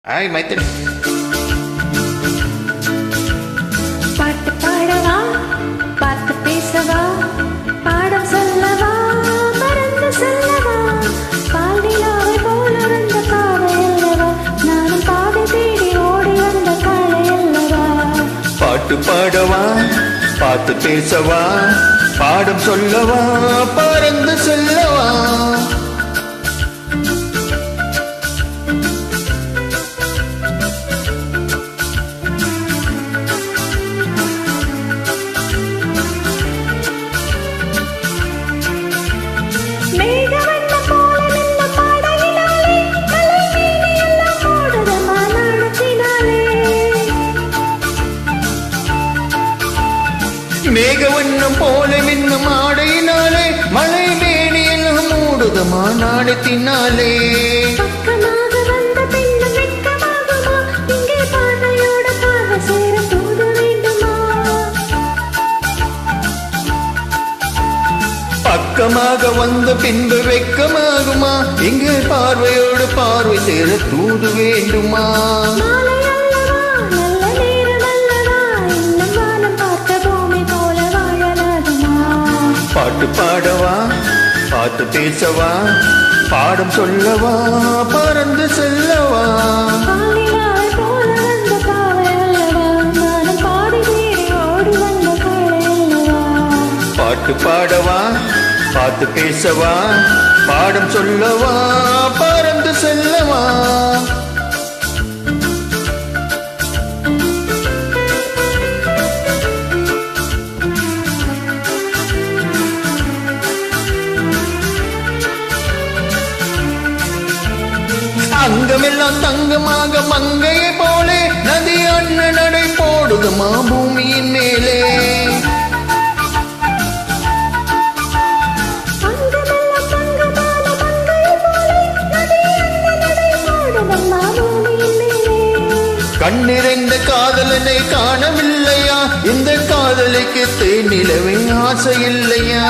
Hi Maithri. பாட்டு பாடவா, பார்த்து பேசவா, பாடம் சொல்லவா, மறந்து சொல்லவா, பாலிலாவை போல வந்த பாவை அல்லவா, நானும் பாதை தேடி ஓடி வந்த காளை அல்லவா. பாட்டு பாடவா, பார்த்து பேசவா, பாடம் சொல்லவா, பறந்து சொல்லவா. மேகவண்ணம் போல மின்னும் ஆடையினாலே மழை மேனி எல்லாம் மூடுதமா நாடத்தினாலே. பக்கமாக வந்த பெண்ணும் வெட்கமாகுமா, இங்கே பார்வையோட பார்வை சேர தூது வேண்டுமா. பக்கமாக வந்த பின்பு வெக்கமாகுமா, இங்கே பார்வையோடு பார்வை சேர தூது வேண்டுமா. பாட்டு பாடவா, பார்த்து பேசவா, பாடம் சொல்லவா, பறந்து செல்லவா. பாட்டு பாடவா, பார்த்து பேசவா, பாடம் சொல்லவா, பறந்து செல்லவா. அங்கமெல்லாம் தங்கமாக மங்கையை போலே நதி அண்ண நடை போடுதுமா பூமியின் மேலே. கண்ணிறைந்த காதலனை காணவில்லையா, இந்த காதலிக்கு தேனிலவே ஆசை இல்லையா.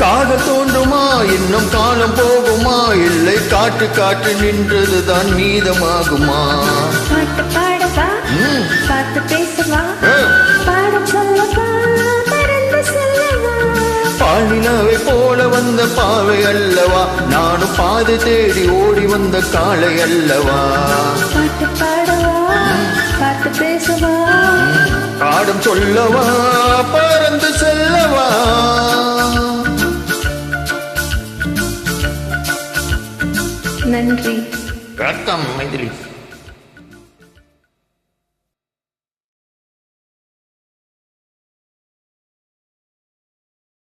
காதல் தோன்றுமா, இன்னும் காலம் போகுமா, இல்லை காற்று காற்று நின்றதுதான் மீதமாகுமா. பாட்டு பாடவா, பார்த்து பேசவா, பாடம் சொல்லவா, பறந்து செல்லவா. பாலிலாவை போல வந்த பாவை அல்லவா, நானும் பாதை தேடி ஓடி வந்த காளை அல்லவா. பாட்டு பாடவா, பார்த்து பேசவா, பாடம் சொல்லவா, பறந்து செல்லவா. நன்றி. வணக்கம் மைதிலி.